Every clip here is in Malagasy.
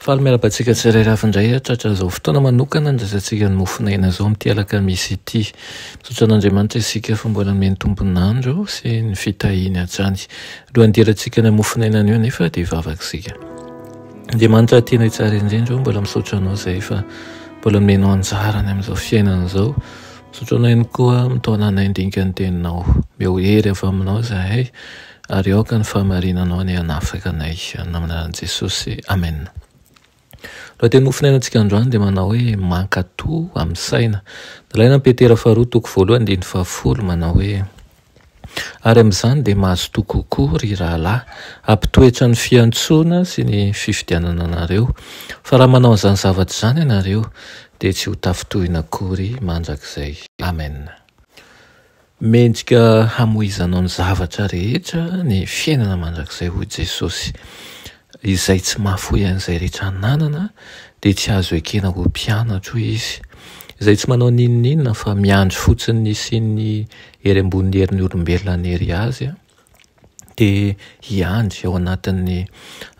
Faly miarabantsika tsirairavindray tratra zao fotoana manokana andrasantsika ny mofonaina zao amin'ity alakamisy ity. Misaotra an'Andriamanitra isika fa mbola nomeny tompon'andro sy ny fitahiny hatrany. Alohan'ny dirantsika ny mofonaina anio nefa dia vavakisika. Andriamanitra tena tsara indrindra mbola misaotra anao izay fa mbola nomenao anjarany amin'izao fiainana izao. Misaotra anao ihany koa mitaona anay indrinika ny teninao. Meo hery avy aminao izahay ary aoka ny fahamarinanao ny hanafaka anay amin'ny anaran'i Jesosy. Amen. Raha teny mofonaina antsika androany dia manao hoe mankatoa amin'ny saina. Ilaina Petera 2:1-10 manao hoe ary amin'izany dia mahazo toa kokoa ry rahalahy ampitoetra ny fiantsoana sy ny fifidianana anareo. Fa raha manao an'izany zavatra izany ianareo dia tsy ho tafitohina akory mandrakizay. Amen. Mendrika hamoizanao ny zavatra rehetra ny fiainana mandrakizay hoy Jesosy. Izay tsy mahafoy an'izay rehetra nanana dia tsy azo ekena ho mpianatro izy. Izay tsy manao ninonina fa miandry fotsiny sy ny hery ambonin'ny herin'ny olombelona nery azy dia hiandry ao anatin'ny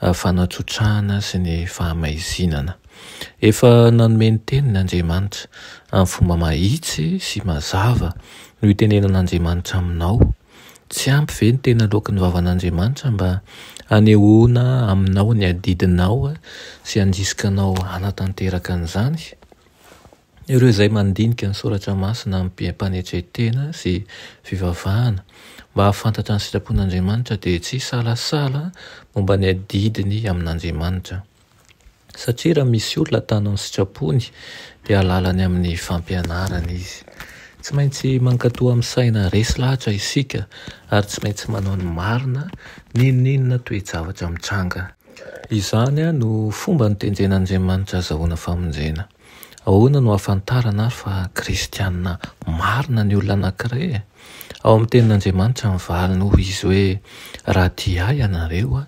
fanatsotrahana sy ny fahamaizinana. Efa nanome ny teniny Andriamanitra amin'ny fomba mahitsy sy mazava no itenenan'Andriamanitra aminao. Tsy ampy ve ny tena lokon'ny vavan'Andriamanitra mba hanehoana aminao ny adidinao sy handrisikanao hanatanteraka an'izany? Ireo izay mandinika ny soratra masina amin'ny mpanetretena sy fivavahana mba hahafantatra ny sitrapon'Andriamanitra dia tsy salasala momba ny adidiny amin'Andriamanitra. Satria raha misy olona tanao ny sitrapony dia halalany amin'ny fampianarana izy. Tsy maintsy mankatoa amin'ny saina resy lahatra isika ary tsy maintsy manao ny marina ninonina toe-javatra mitranga. Izany no fomba nitenjen'Andriamanitra azahoana famonjena. Ahoana no hafantarana fa kristianina marina ny olona anankiray? Ao amin'ny tenin'Andriamanitra mivalina hoy izy hoe raha tia ahy ianareo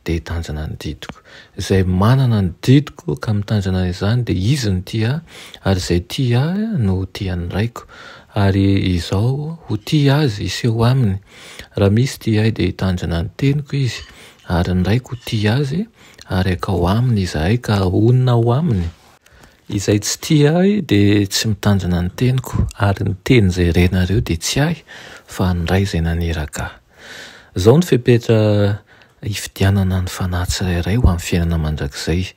dia tanjana ny didiko. Izay manana ny didiko ka mitanjana izany dia izy ny tia ary izay tia no tia ny raiko ary izao ho tia azy iseho aminy. Raha misy tia ahy dia hitanjana ny teniko izy ary ny raiko tia azy ary akao aminy izahay ka honina ao aminy. Izay tsy tia ahy dia tsy mitanjana ny teniko ary ny teny izay renareo dia tsy ahy fa ny ray izay naneraka. Izao ny fepetra hifidianana ny fanahy tsirairay ho amin'ny fiainana mandrakizay.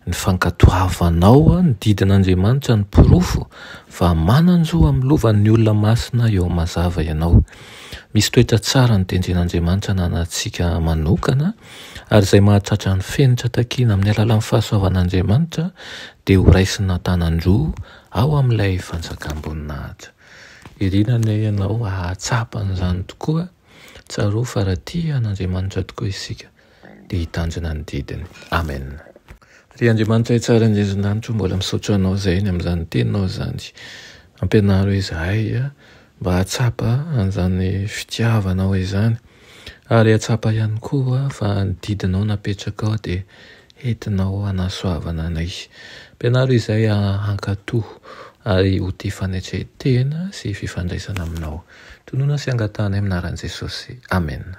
Ny fankatoavanao ny didin'Andriamanitra ny porofo fa mananjo amin'ny lovan'ny olona masina eo mazava ianao. Misy toetra tsara ny tenjen'Andriamanitra nanantsika manokana ary izay mahatratra ny fenitra takiana amin'ny alalan'ny fahasoavan'Andriamanitra dia ho raisina tanandroa ao amin'ilay fanjakam-boninahitra. Irinana ianao hahatsapa an'izany tokoa. Tsaro fa raha tia an'Andriamanitra tokoa isika dia hitanjana ny didiny. Amen. Ry Andriamanitra tsara indrindra mbola misaotra anao izay amin'izany teninao izany. Ampianaro izahay mba hahatsapa an'izany fitiavanao izany ary hahatsapa ihany koa fa ny didinao napetraka ao dia entinao hanasoavana anay. Ampianaro izahay hankatoho ary ho tia fanetretena sy fifandraisana aminao. Tonoina sy angatahana amin'ny anaran'i Jesosy. Amen.